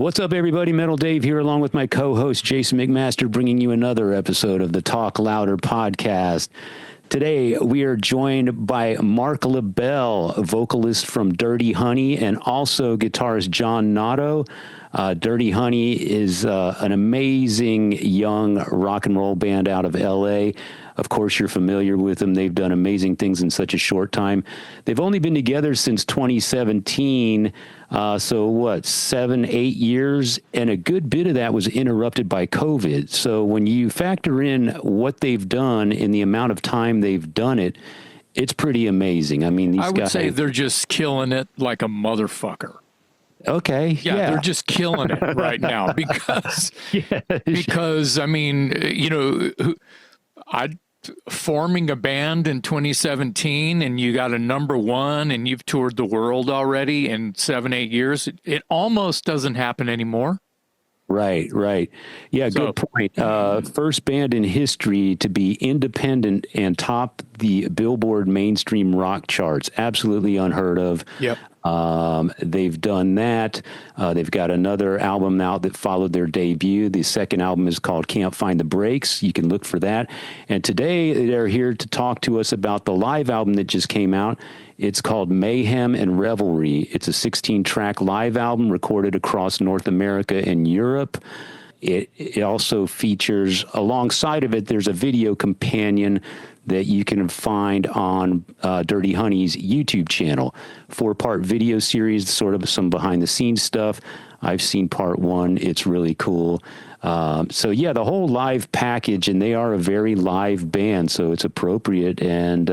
What's up, everybody? Metal Dave here, along with my co-host Jason McMaster, bringing you another episode of the Talk Louder podcast. Today, we are joined by Marc LaBelle, a vocalist from Dirty Honey, and also guitarist John Notto. Dirty Honey is an amazing young rock and roll band out of L.A. Of course, you're familiar with them. They've done amazing things in such a short time. They've only been together since 2017, so what, 7, 8 years? And a good bit of that was interrupted by COVID. So when you factor in what they've done in the amount of time they've done it, it's pretty amazing. I mean, these guys... I would say they're just killing it like a motherfucker. Okay. Yeah, they're just killing it right now because, I mean, you know, forming a band in 2017 and you got a #1 and you've toured the world already in 7, 8 years. It almost doesn't happen anymore. Right. Yeah, good point. First band in history to be independent and top the Billboard mainstream rock charts. Absolutely unheard of. Yep. They've done that. They've got another album out that followed their debut. The second album is called Can't Find the Breaks. You can look for that. And today they're here to talk to us about the live album that just came out. It's called Mayhem and Revelry. It's a 16-track live album recorded across North America and Europe. It also features, alongside of it, there's a video companion that you can find on Dirty Honey's YouTube channel. 4-part video series, sort of some behind-the-scenes stuff. I've seen part 1. It's really cool. So, yeah, the whole live package, and they are a very live band, so it's appropriate. And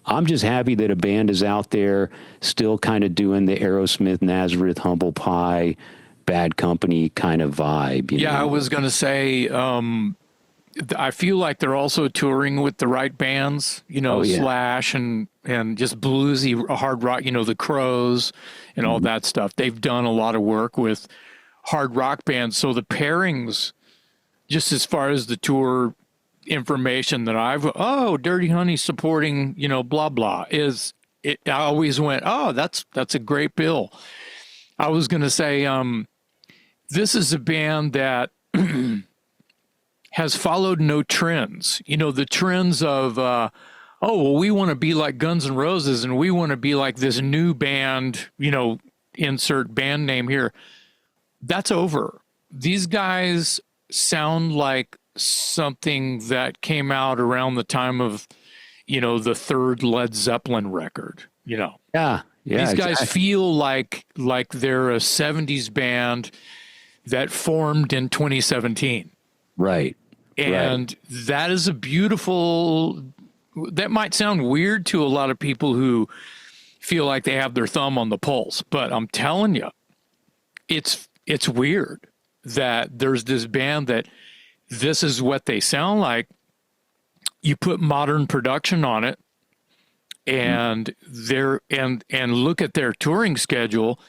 I'm just happy that a band is out there still kind of doing the Aerosmith, Nazareth, Humble Pie, Bad Company kind of vibe. You know? I was going to say, I feel like they're also touring with the right bands, you know, Slash and just bluesy hard rock, you know, the Crows and all that stuff. They've done a lot of work with hard rock bands. So the pairings, just as far as the tour information that Dirty Honey supporting, you know, blah, blah, I always went, that's a great bill. I was going to say, this is a band that has followed no trends. You know, the trends of, we want to be like Guns N' Roses and we want to be like this new band, you know, insert band name here. That's over. These guys sound like something that came out around the time of, you know, the third Led Zeppelin record, you know. Yeah. These guys feel like they're a 70s band that formed in 2017. Right. And that is a beautiful, that might sound weird to a lot of people who feel like they have their thumb on the pulse, but I'm telling you, it's weird that there's this band that this is what they sound like. You put modern production on it and and look at their touring schedule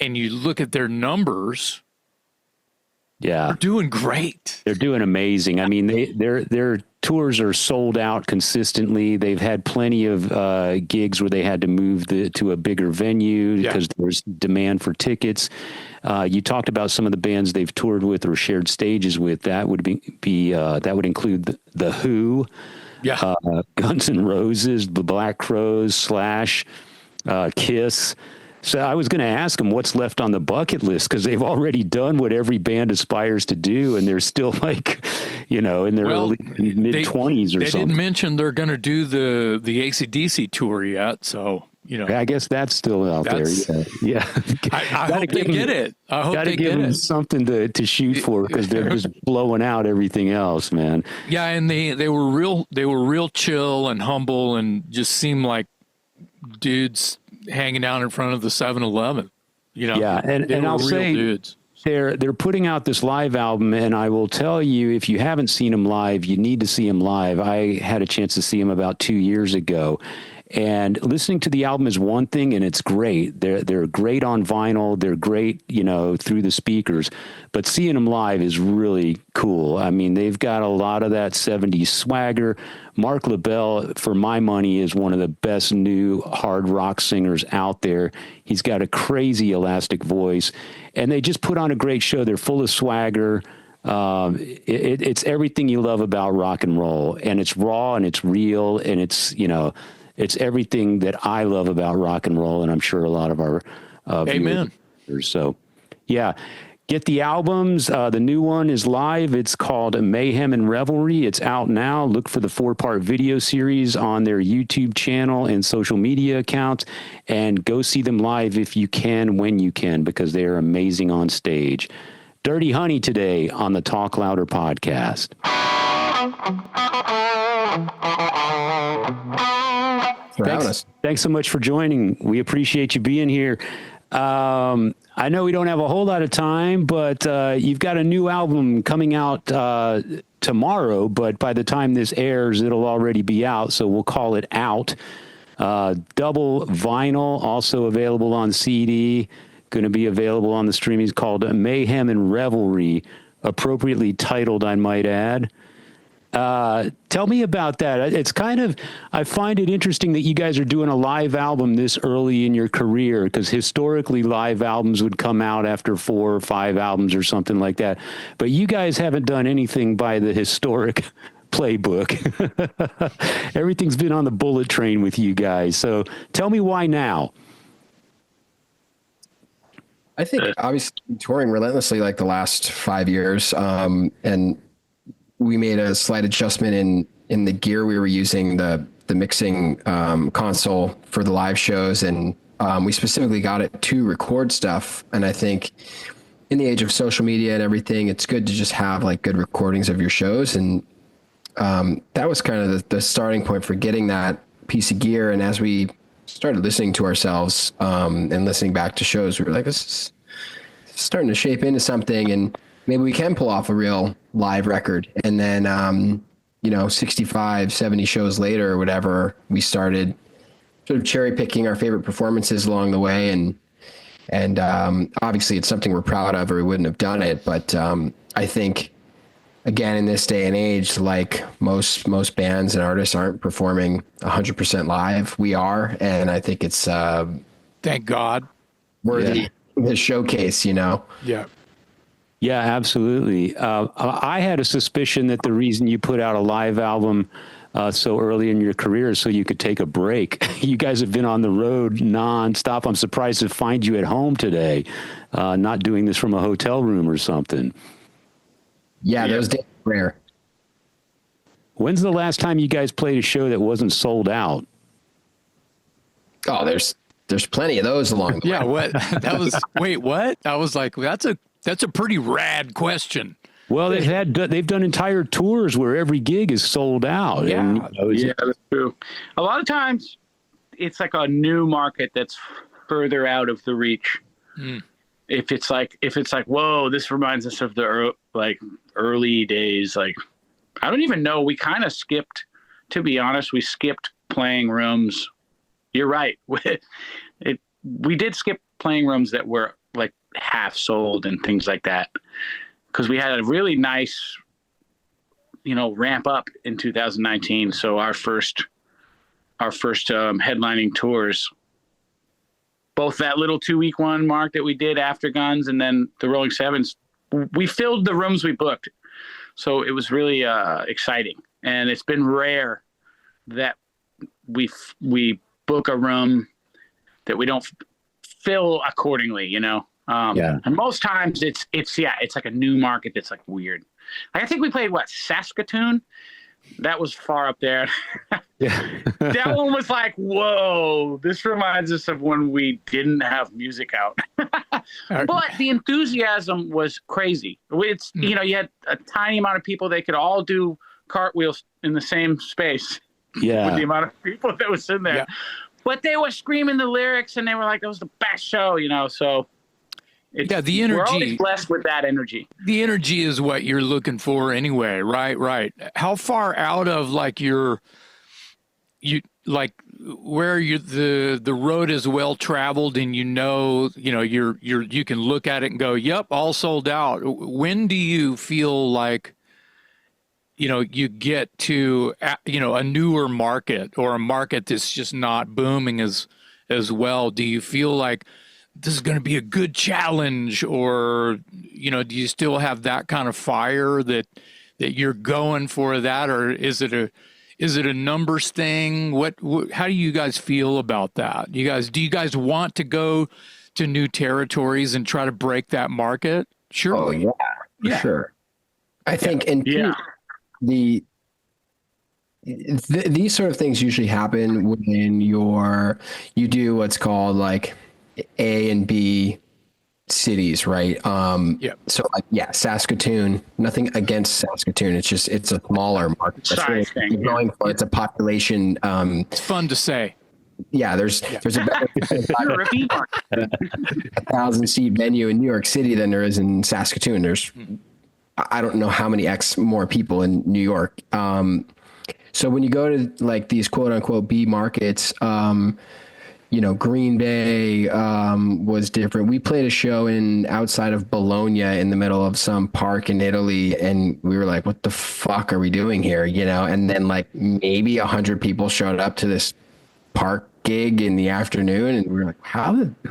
and you look at their numbers. Yeah, they're doing great. They're doing amazing. I mean, their tours are sold out consistently. They've had plenty of gigs where they had to move to a bigger venue because there's demand for tickets. You talked about some of the bands they've toured with or shared stages with. That would that would include the Who, Guns N' Roses, the Black Crowes, Slash, Kiss. So I was going to ask them what's left on the bucket list because they've already done what every band aspires to do, and they're still like, you know, in their early mid-20s or something. They didn't mention they're going to do the AC/DC tour yet, so you know. I guess that's still out there. Yeah. I hope they get it. I hope they get it. Something to shoot for because they're just blowing out everything else, man. Yeah, and they were real chill and humble and just seemed like dudes hanging out in front of the 7-Eleven, you know. Yeah, and I'll say dudes. They're putting out this live album, and I will tell you, if you haven't seen them live, you need to see them live. I had a chance to see them about 2 years ago, and listening to the album is one thing, and it's great. They're great on vinyl. They're great, you know, through the speakers. But seeing them live is really cool. I mean, they've got a lot of that 70s swagger. Marc LaBelle, for my money, is one of the best new hard rock singers out there. He's got a crazy elastic voice, and they just put on a great show. They're full of swagger. It's everything you love about rock and roll, and it's raw and it's real, and it's, you know, it's everything that I love about rock and roll, and I'm sure a lot of our Amen. viewers. So, yeah. Get the albums. The new one is live. It's called Mayhem and Revelry. It's out now. Look for the 4-part video series on their YouTube channel and social media accounts, and go see them live if you can, when you can, because they are amazing on stage. Dirty Honey today on the Talk Louder podcast. Thanks so much for joining. We appreciate you being here. I know we don't have a whole lot of time, but you've got a new album coming out tomorrow, but by the time this airs, it'll already be out, so we'll call it Out. Double vinyl, also available on CD, going to be available on the streaming. It's called Mayhem and Revelry, appropriately titled, I might add. Tell me about that. It's kind of, I find it interesting that you guys are doing a live album this early in your career, because historically live albums would come out after 4 or 5 albums or something like that. But you guys haven't done anything by the historic playbook. Everything's been on the bullet train with you guys. So tell me why now. I think obviously touring relentlessly like the last 5 years, and we made a slight adjustment in the gear we were using, the mixing console for the live shows, and we specifically got it to record stuff. And I think in the age of social media and everything, it's good to just have like good recordings of your shows. And that was kind of the starting point for getting that piece of gear. And as we started listening to ourselves and listening back to shows, we were like, this is starting to shape into something, and maybe we can pull off a real live record. And then, 65, 70 shows later or whatever, we started sort of cherry picking our favorite performances along the way. And obviously it's something we're proud of, or we wouldn't have done it. But I think, again, in this day and age, like most bands and artists aren't performing 100% live. We are. And I think it's thank God, worthy the showcase, Yeah. Yeah, absolutely. I had a suspicion that the reason you put out a live album so early in your career is so you could take a break. You guys have been on the road nonstop. I'm surprised to find you at home today, not doing this from a hotel room or something. Yeah, those days are rare. When's the last time you guys played a show that wasn't sold out? Oh, there's plenty of those along the way. Yeah, what? That was, wait, what? I was like, that's a pretty rad question. Well, they've done entire tours where every gig is sold out. Yeah, and, that's true. A lot of times it's like a new market that's further out of the reach. Mm. If it's like, whoa, this reminds us of the early days. Like, I don't even know. We kind of skipped, to be honest, we skipped playing rooms. You're right. We did skip playing rooms that were like half sold and things like that, because we had a really nice, ramp up in 2019. So our first headlining tours, both that little 2-week one, Mark, that we did after Guns, and then the Rolling Sevens, we filled the rooms we booked. So it was really exciting, and it's been rare that we book a room that we don't fill accordingly, And most times it's like a new market that's like weird. Like I think we played Saskatoon. That was far up there. Yeah. That one was like, whoa, this reminds us of when we didn't have music out. But the enthusiasm was crazy. It's, you had a tiny amount of people. They could all do cartwheels in the same space. Yeah. With the amount of people that was in there. Yeah. But they were screaming the lyrics, and they were like, that was the best show, so. The energy. We're always blessed with that energy. The energy is what you're looking for anyway, right? How far out of like like where the road is well traveled and you can look at it and go, yep, all sold out. When do you feel like, you get to, a newer market or a market that's just not booming as well? Do you feel like this is going to be a good challenge, or, do you still have that kind of fire that you're going for that? Or is it a numbers thing? How do you guys feel about that? Do you guys want to go to new territories and try to break that market? Sure. Oh yeah, for sure. I think, and these sort of things usually happen when you do what's called like A and B cities, right? So like, Saskatoon, nothing against Saskatoon. It's a smaller market. That's really what you're going for. It's a population. It's fun to say. Yeah, there's about a 1,000-seat venue in New York City than there is in Saskatoon. There's I don't know how many X more people in New York. So when you go to like these quote unquote B markets, Green Bay was different. We played a show outside of Bologna in the middle of some park in Italy, and we were like, what the fuck are we doing here? And then like maybe 100 people showed up to this park gig in the afternoon, and we were like,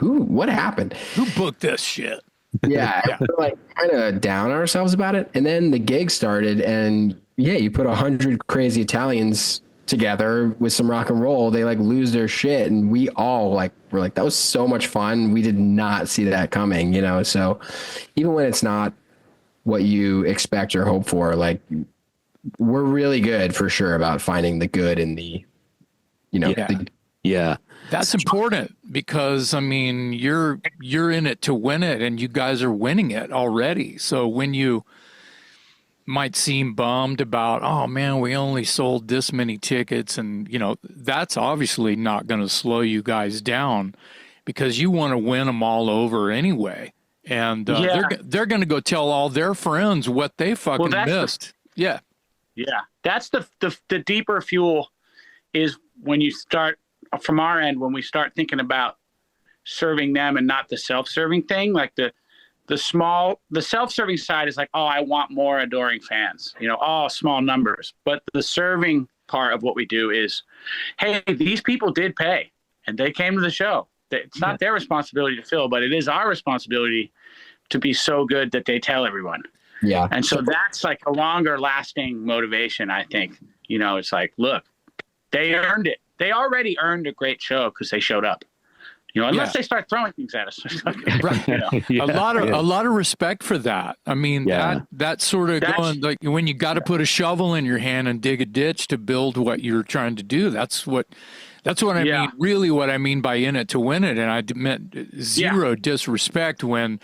what happened? Who booked this shit? Yeah. We're like kind of down on ourselves about it. And then the gig started, and you put 100 crazy Italians together with some rock and roll, they like lose their shit. And we all were like, that was so much fun. We did not see that coming, so even when it's not what you expect or hope for, like we're really good for sure about finding the good in the, That's important, because I mean, you're in it to win it, and you guys are winning it already. So when you might seem bummed about, oh man, we only sold this many tickets, and that's obviously not going to slow you guys down, because you want to win them all over anyway. And they're going to go tell all their friends what they fucking missed. That's the deeper fuel is when you start. From our end, when we start thinking about serving them and not the self-serving thing, like the self-serving side is like, oh, I want more adoring fans, all small numbers. But the serving part of what we do is, hey, these people did pay and they came to the show. It's not their responsibility to fill, but it is our responsibility to be so good that they tell everyone. Yeah. And so that's like a longer lasting motivation, I think. It's like, look, they earned it. They already earned a great show because they showed up, unless they start throwing things at us. Right. A lot of respect for that. I mean, that sort of going, like when you got to put a shovel in your hand and dig a ditch to build what you're trying to do. That's what I mean. Really, what I mean by in it to win it. And I meant zero disrespect when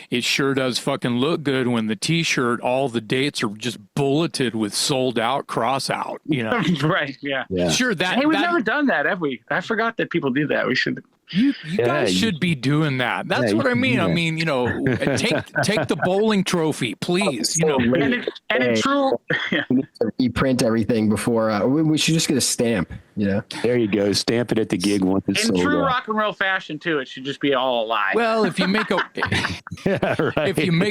it sure does fucking look good when the T-shirt, all the dates are just bulleted with sold out, cross out. Right? Yeah. Sure. We've never done that, have we? I forgot that people do that. We should. You guys should be doing that. That's what I mean. Yeah. I mean, take the bowling trophy, please. And it's true. You print everything before. We should just get a stamp. There you go. Stamp it at the gig once it's sold out. In true rock and roll fashion too. It should just be all alive. Well, if you make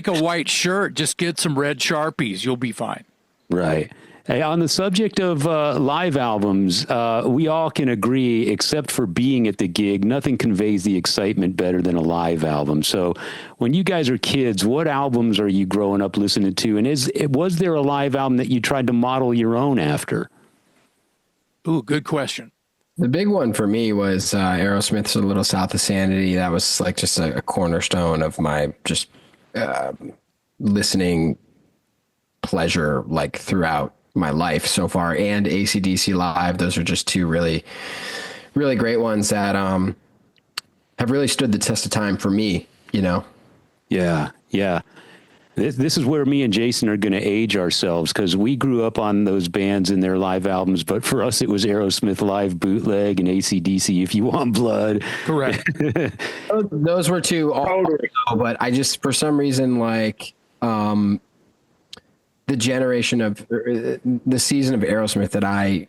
a white shirt, just get some red Sharpies. You'll be fine. Right. Hey, on the subject of live albums, we all can agree, except for being at the gig, nothing conveys the excitement better than a live album. So when you guys are kids, what albums are you growing up listening to? And was there a live album that you tried to model your own after? Ooh, good question. The big one for me was Aerosmith's A Little South of Sanity. That was like just a cornerstone of my just listening pleasure, like throughout my life so far. And AC/DC Live. Those are just two really, really great ones that have really stood the test of time for me, Yeah. This is where me and Jason are going to age ourselves, because we grew up on those bands and their live albums, but for us it was Aerosmith Live Bootleg and AC/DC If You Want Blood. Correct. Those were two, but I just, for some reason, like the generation of the season of Aerosmith that I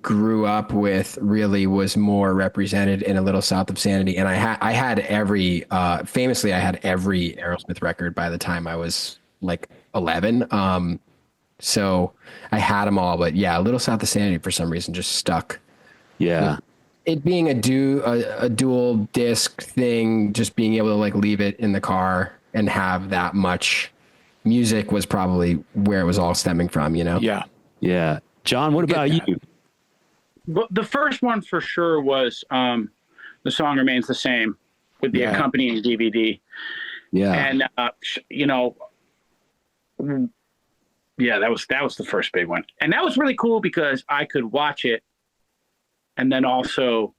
grew up with really was more represented in A Little South of Sanity. And I had every, famously, I had every Aerosmith record by the time I was like 11. So I had them all, but yeah, A Little South of Sanity for some reason just stuck. Yeah. It being a dual disc thing, just being able to like leave it in the car and have that much music was probably where it was all stemming from, you know? Yeah. Yeah. John, what about you? Well, the first one for sure was The Song Remains the Same with the accompanying DVD. Yeah. And, you know, yeah, that was the first big one. And that was really cool because I could watch it and then also,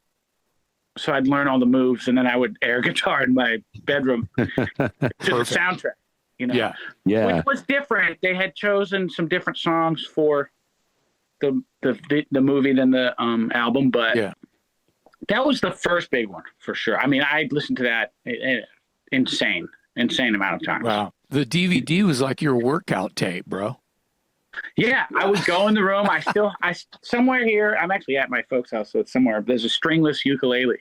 so I'd learn all the moves and then I would air guitar in my bedroom to the soundtrack, you know? Yeah. Yeah. Which was different. They had chosen some different songs for the movie than the album, but that was the first big one for sure. I mean, I listened to that insane amount of times. Wow. The DVD was like your workout tape, bro. Yeah, I would go in the room. I somewhere here, I'm actually at my folks' house, so it's somewhere. There's a stringless ukulele,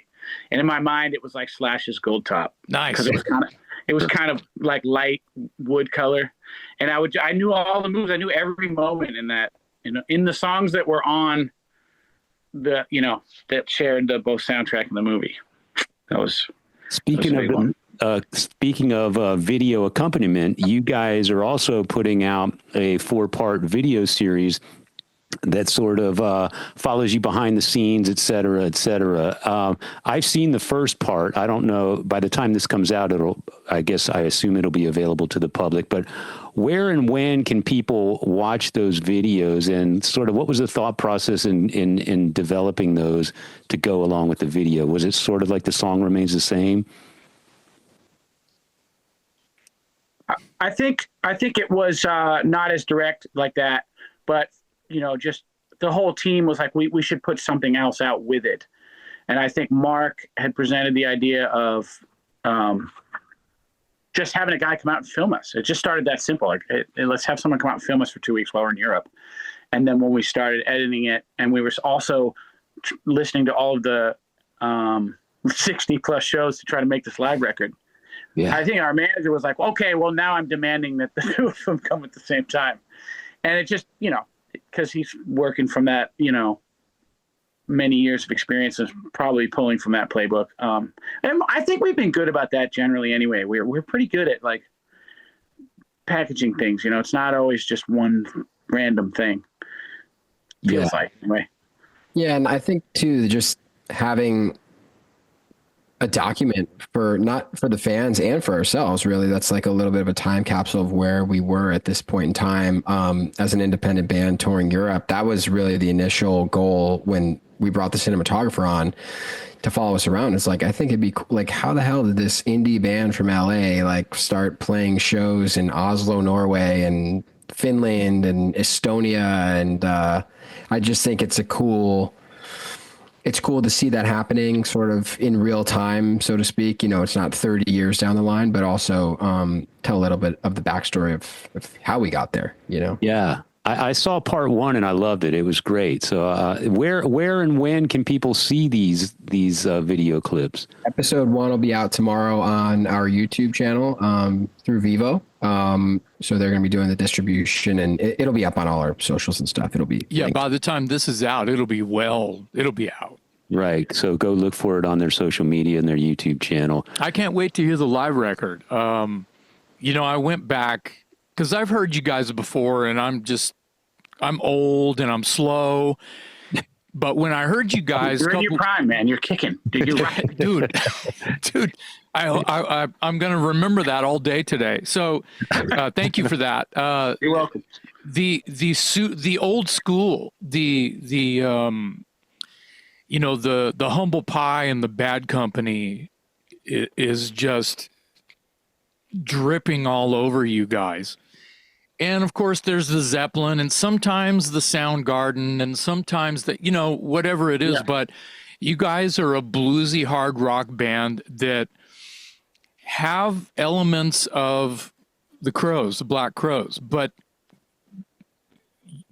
and in my mind, it was like Slash's Gold Top. Nice. Because it was kind of like light wood color, and I knew all the moves. I knew every moment in that. You know, in the songs that were on that shared both soundtrack and the movie. That was speaking of video accompaniment. You guys are also putting out a 4-part video series that sort of follows you behind the scenes, et cetera, et cetera. I've seen the first part. I don't know, by the time this comes out, I assume it'll be available to the public, but where and when can people watch those videos, and sort of what was the thought process in developing those to go along with the video? Was it sort of like The Song Remains the Same? I think it was not as direct like that, but just the whole team was like, we should put something else out with it. And I think Mark had presented the idea of just having a guy come out and film us. It just started that simple. Like, let's have someone come out and film us for 2 weeks while we're in Europe. And then when we started editing it, and we were also listening to all of the 60 plus shows to try to make this live record. Yeah. I think our manager was like, okay, well, now I'm demanding that the two of them come at the same time. And it just, because he's working from that, many years of experience, is probably pulling from that playbook. And I think we've been good about that generally anyway. We're pretty good at like packaging things. It's not always just one random thing. Feels like anyway. Yeah, and I think too, just having a document not for the fans and for ourselves, really, that's like a little bit of a time capsule of where we were at this point in time as an independent band touring Europe. That was really the initial goal when we brought the cinematographer on to follow us around. It's like, I think it'd be like, how the hell did this indie band from LA like start playing shows in Oslo, Norway, and Finland and Estonia? And I just think it's cool to see that happening sort of in real time, so to speak. It's not 30 years down the line, but also tell a little bit of the backstory of how we got there, Yeah. I saw part 1 and I loved it. It was great. So where and when can people see these video clips? Episode 1 will be out tomorrow on our YouTube channel through Vivo. So they're going to be doing the distribution, and it'll be up on all our socials and stuff. It'll be linked. By the time this is out, it'll be out. Right. So go look for it on their social media and their YouTube channel. I can't wait to hear the live record. I went back because I've heard you guys before, and I'm old and I'm slow. But when I heard you guys, you're in your prime, man. You're kicking, dude. You're right. dude. I'm going to remember that all day today. So, thank you for that. You're welcome. The old school, the Humble Pie and the Bad Company is just dripping all over you guys. And of course there's the Zeppelin, and sometimes the Soundgarden, and sometimes whatever it is, but you guys are a bluesy hard rock band that have elements of the Black Crowes, but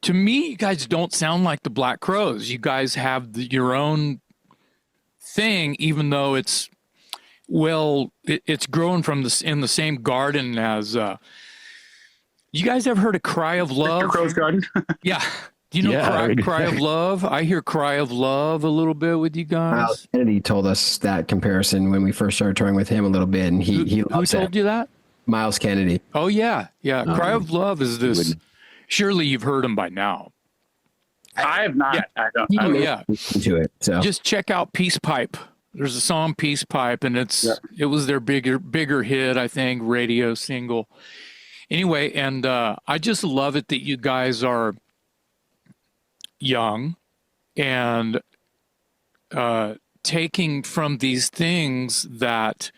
to me, you guys don't sound like the Black Crowes. You guys have your own thing, even though it's grown from in the same garden as. You guys ever heard of Cry of Love? Mr. Crow's Garden. Yeah. Do you know Cry of Love? I hear Cry of Love a little bit with you guys. Miles Kennedy told us that comparison when we first started touring with him a little bit, and he who told you that? Miles Kennedy. Oh yeah. Cry of Love is this. Surely you've heard him by now. I have not. Yeah. I don't. Oh yeah. To it. So just check out Peace Pipe. There's a song Peace Pipe, and it was their bigger hit, I think, radio single. Anyway, and I just love it that you guys are young and taking from these things that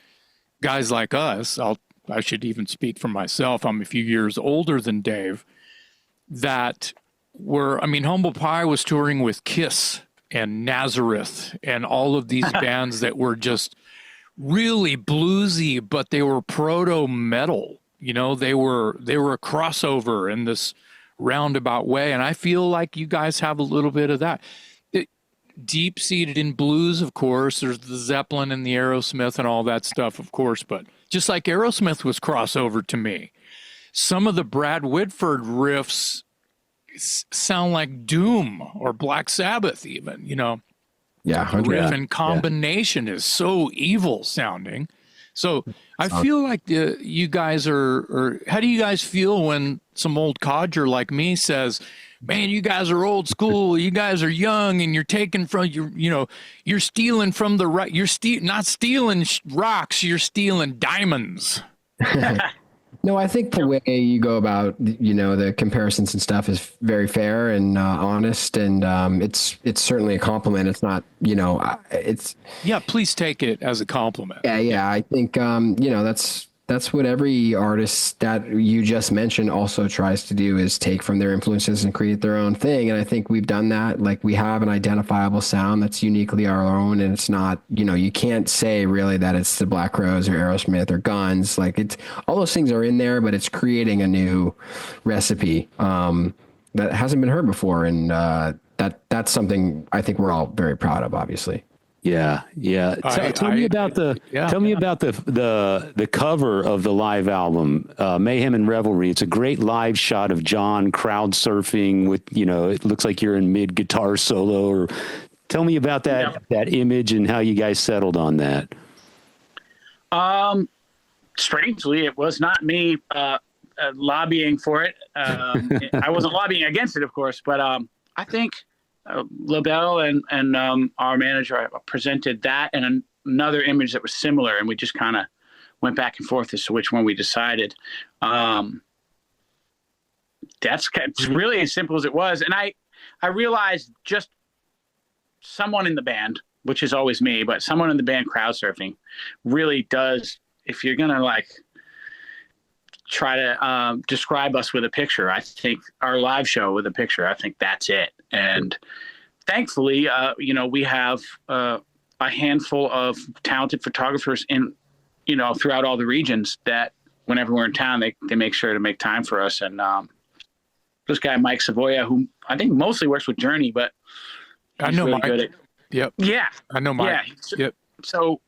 guys like us, I should even speak for myself, I'm a few years older than Dave, that Humble Pie was touring with Kiss and Nazareth and all of these bands that were just really bluesy, but they were proto metal. You know, they were a crossover in this roundabout way, and I feel like you guys have a little bit of that. Deep seated in blues, of course. There's the Zeppelin and the Aerosmith and all that stuff, of course. But just like Aerosmith was crossover to me, some of the Brad Whitford riffs sound like Doom or Black Sabbath, even. You know, yeah, riff and combination is so evil sounding. So I feel like you guys are. How do you guys feel when some old codger like me says, "Man, you guys are old school. You guys are young, and you're taking from you're stealing from the right. You're not stealing rocks. You're stealing diamonds." No, I think the way you go about, the comparisons and stuff is very fair and honest, and it's certainly a compliment. It's not, it's. Yeah, please take it as a compliment. Yeah. I think, that's what every artist that you just mentioned also tries to do, is take from their influences and create their own thing. And I think we've done that. Like, we have an identifiable sound that's uniquely our own, and it's not, you can't say really that it's the Black Crowes or Aerosmith or Guns. Like, it's all those things are in there, but it's creating a new recipe that hasn't been heard before. And that's something I think we're all very proud of, obviously. Yeah. Tell me about the cover of the live album, Mayhem and Revelry. It's a great live shot of John crowd surfing with, it looks like you're in mid guitar solo. Or tell me about that image and how you guys settled on that. Strangely, it was not me lobbying for it. I wasn't lobbying against it, of course, but I think LaBelle and our manager presented that and another image that was similar, and we just kind of went back and forth as to which one we decided. That's really as simple as it was. And I realized just someone in the band, which is always me, but someone in the band crowd surfing really does, if you're going to try to describe us with a picture, I think our live show with a picture, I think that's it. And thankfully, we have a handful of talented photographers throughout all the regions that whenever we're in town, they make sure to make time for us. And this guy, Mike Savoya, who I think mostly works with Journey, but I know really Mike. Yep. Yeah. I know Mike. Yeah. Yep. So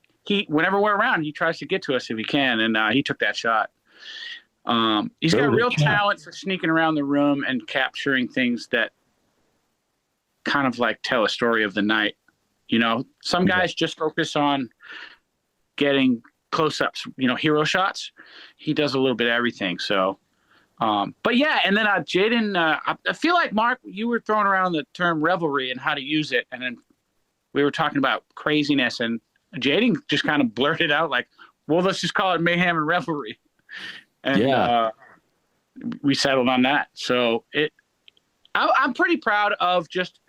whenever we're around, he tries to get to us if he can. And he took that shot. He's got real talent for sneaking around the room and capturing things that kind of tell a story of the night. Some guys just focus on getting close-ups, hero shots. He does a little bit of everything. So, but yeah. And then Jaden, I feel like, Mark, you were throwing around the term revelry and how to use it. And then we were talking about craziness, and Jaden just kind of blurted out well, let's just call it Mayhem and Revelry. And we settled on that. So I'm pretty proud of just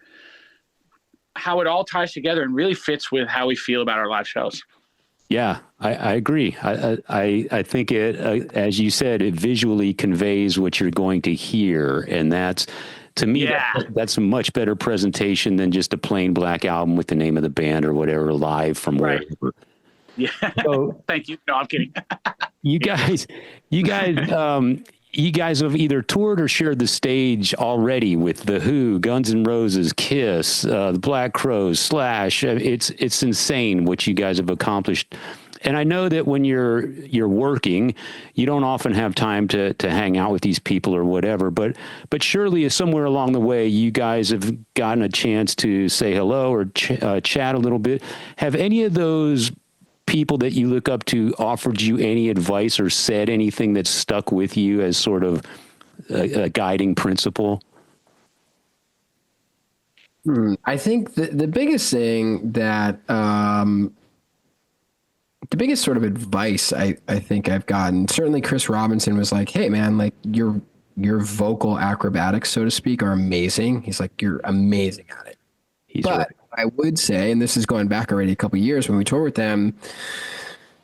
how it all ties together and really fits with how we feel about our live shows. Yeah, I agree. I think it, as you said, it visually conveys what you're going to hear. And that's, to me, that's a much better presentation than just a plain black album with the name of the band or whatever, live from wherever. Yeah. So, thank you. No, I'm kidding. you guys, you guys have either toured or shared the stage already with The Who, Guns N' Roses, Kiss, the Black Crowes, Slash. It's insane what you guys have accomplished. And I know that when you're working, you don't often have time to hang out with these people or whatever. But surely somewhere along the way, you guys have gotten a chance to say hello or chat a little bit. Have any of those people that you look up to offered you any advice or said anything that stuck with you as sort of a guiding principle? I think the biggest thing that the biggest sort of advice I think I've gotten, certainly Chris Robinson was like, hey man, like your vocal acrobatics, so to speak, are amazing. He's like, you're amazing at it. But right. I would say, and this is going back already a couple of years when we toured with them,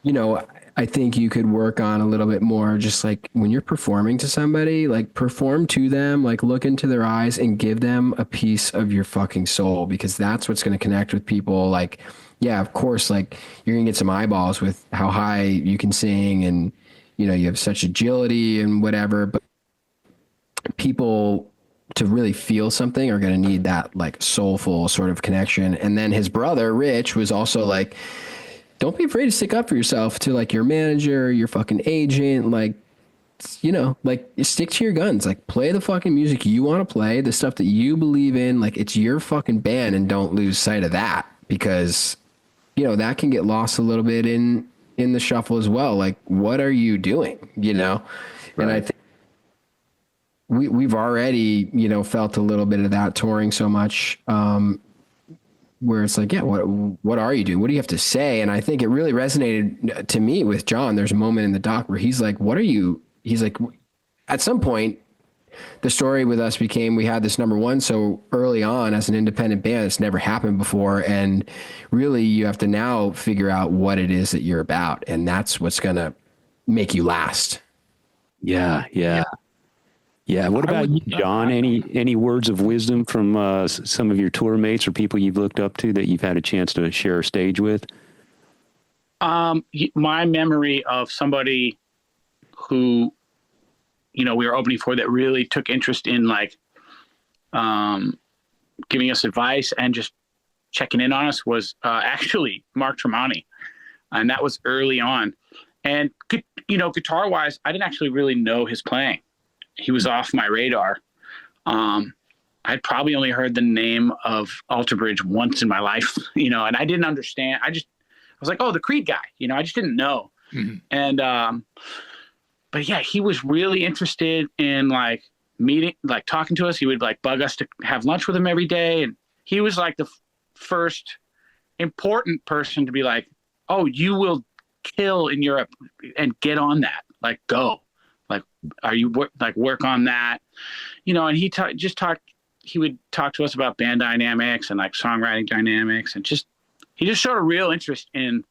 you know, I think you could work on a little bit more, just like when you're performing to somebody, like perform to them, like look into their eyes and give them a piece of your fucking soul, because that's what's going to connect with people. Like, yeah, of course, like you're gonna get some eyeballs with how high you can sing and, you know, you have such agility and whatever, but people to really feel something are going to need that like soulful sort of connection. And then his brother, Rich, was also like, don't be afraid to stick up for yourself to like your manager, your fucking agent, like, you know, like stick to your guns, like play the fucking music you want to play, the stuff that you believe in, like it's your fucking band, and don't lose sight of that, because, you know, that can get lost a little bit in the shuffle as well. Like, what are you doing, you know? Right. And I think we've already, you know, felt a little bit of that touring so much, where it's like, yeah, what are you doing? What do you have to say? And I think it really resonated to me with John. There's a moment in the doc where he's like, he's like, at some point, the story with us became, we had this number one so early on as an independent band. It's never happened before. And really you have to now figure out what it is that you're about. And that's what's going to make you last. Yeah. What about you, John? Any words of wisdom from some of your tour mates or people you've looked up to that you've had a chance to share a stage with? My memory of somebody who, you know, we were opening for that really took interest in like giving us advice and just checking in on us was actually Mark Tremonti. And that was early on. And, you know, guitar wise, I didn't actually really know his playing. He was off my radar. I'd probably only heard the name of Alter Bridge once in my life, you know, and I didn't understand. I was like, oh, the Creed guy, you know, I just didn't know. Mm-hmm. And, but yeah, he was really interested in like meeting, like talking to us. He would like bug us to have lunch with him every day. And he was like the first important person to be like, oh, you will kill in Europe and get on that. Like, go. Like, are you work on that? You know, and he would talk to us about band dynamics and like songwriting dynamics, and he just showed a real interest in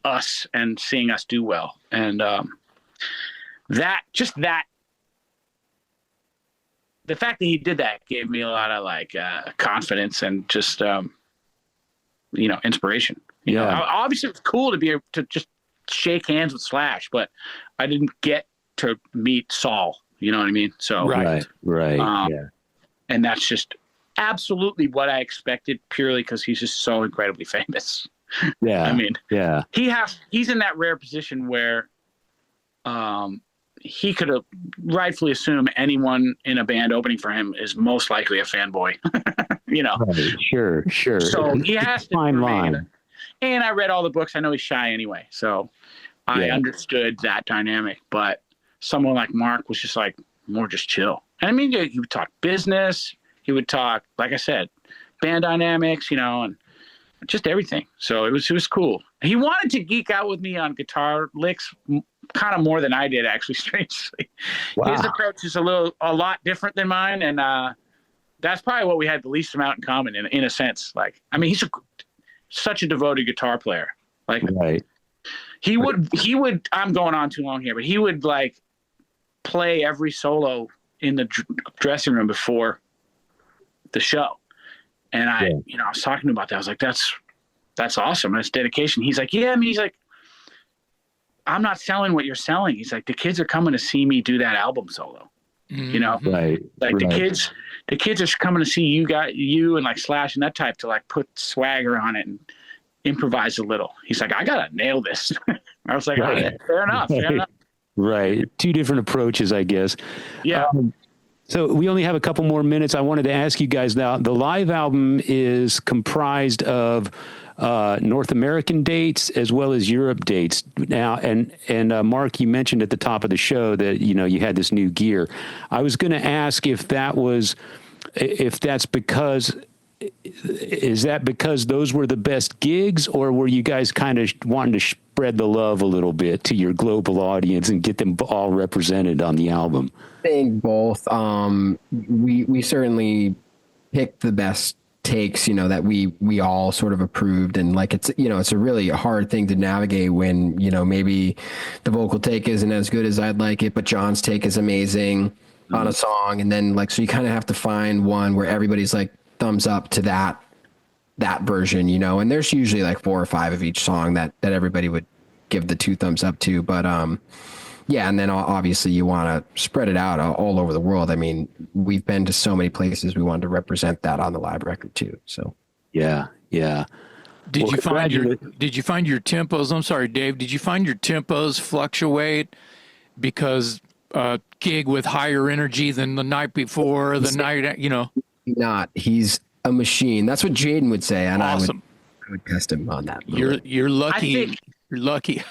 us and seeing us do well. And the fact that he did that gave me a lot of like confidence and just you know, inspiration. You know, obviously it was cool to be able to just shake hands with Slash, but I didn't get to meet Saul, you know what I mean? So right. Yeah. And that's just absolutely what I expected, purely because he's just so incredibly famous. Yeah. I mean, yeah. He's in that rare position where he could have rightfully assumed anyone in a band opening for him is most likely a fanboy. You know. Right. Sure. So he has to fine line. And I read all the books. I know he's shy anyway, so I understood that dynamic. But someone like Mark was just like more just chill. And I mean, he would talk business. He would talk, like I said, band dynamics, you know, and just everything. So it was cool. He wanted to geek out with me on guitar licks kind of more than I did, actually, strangely. Wow. His approach is a lot different than mine. And that's probably what we had the least amount in common in a sense. Like, I mean, he's such a devoted guitar player. Like, right. He would, I'm going on too long here, but he would like play every solo in the dressing room before the show. And I was talking to him about that. I was like, that's awesome. That's dedication. He's like, yeah, I mean, he's like, I'm not selling what you're selling. He's like, the kids are coming to see me do that album solo. You know, Right. like the kids are coming to see you and like Slash and that type to like put swagger on it and improvise a little. He's like, I gotta nail this. I was like, all right, fair enough. Right. Two different approaches, I guess. Yeah. So we only have a couple more minutes. I wanted to ask you guys now, the live album is comprised of North American dates as well as Europe dates now. And Mark, you mentioned at the top of the show that, you know, you had this new gear. I was going to ask if that's because, is that because those were the best gigs, or were you guys kind of wanting to spread the love a little bit to your global audience and get them all represented on the album? I think both. We certainly picked the best takes, you know, that we all sort of approved, and like it's, you know, it's a really hard thing to navigate when, you know, maybe the vocal take isn't as good as I'd like it, but John's take is amazing on a song, and then like, so you kind of have to find one where everybody's like thumbs up to that version, you know, and there's usually like 4 or 5 of each song that everybody would give the 2 thumbs up to, but yeah, and then obviously you want to spread it out all over the world. I mean, we've been to so many places. We wanted to represent that on the live record too. So yeah. Did you find your tempos? I'm sorry, Dave. Did you find your tempos fluctuate because gig with higher energy than the night before, the night, you know? He's a machine. That's what Jaden would say, and awesome. I would test him on that. You're lucky. You're lucky.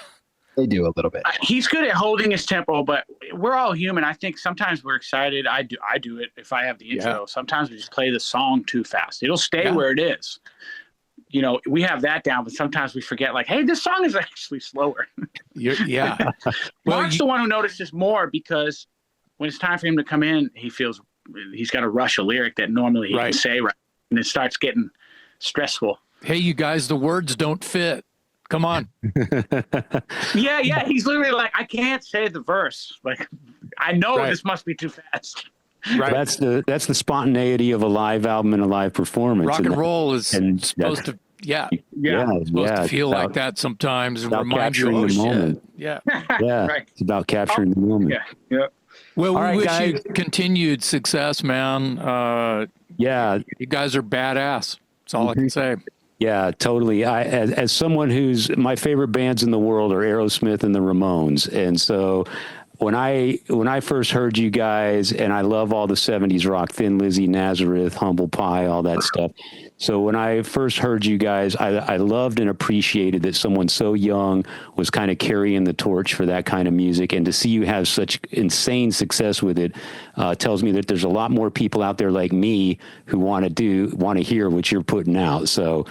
They do a little bit. He's good at holding his tempo, but we're all human. I think sometimes we're excited. I do it if I have the intro. Yeah. Sometimes we just play the song too fast. It'll stay where it is. You know, we have that down, but sometimes we forget, like, hey, this song is actually slower. Yeah. Mark's the one who notices more, because when it's time for him to come in, he feels he's got to rush a lyric that normally he can say, right, and it starts getting stressful. Hey, you guys, the words don't fit. Come on. Yeah. He's literally like, I can't say the verse. Like, I know this must be too fast. Right. That's the spontaneity of a live album and a live performance. Rock and roll is supposed to, supposed to feel like that sometimes and remind you, oh, shit. Yeah. Right. It's about capturing the moment. Yeah. Well, we wish you continued success, man. You guys are badass. That's all I can say. Yeah, totally. As someone who's, my favorite bands in the world are Aerosmith and the Ramones, and so when I first heard you guys, and I love all the 70s rock, Thin Lizzy, Nazareth, Humble Pie, all that stuff. So when I first heard you guys, I loved and appreciated that someone so young was kind of carrying the torch for that kind of music. And to see you have such insane success with it tells me that there's a lot more people out there like me who want to hear what you're putting out. So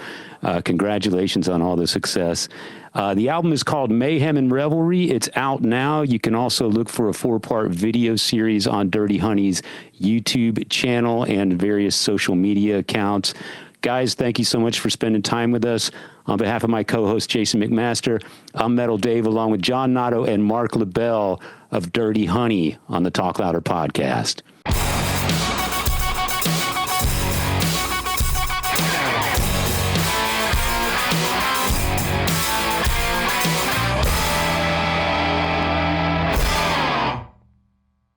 congratulations on all the success. The album is called Mayhem and Revelry. It's out now. You can also look for a 4-part video series on Dirty Honey's YouTube channel and various social media accounts. Guys, thank you so much for spending time with us. On behalf of my co-host, Jason McMaster, I'm Metal Dave, along with John Notto and Marc LaBelle of Dirty Honey on the Talk Louder podcast.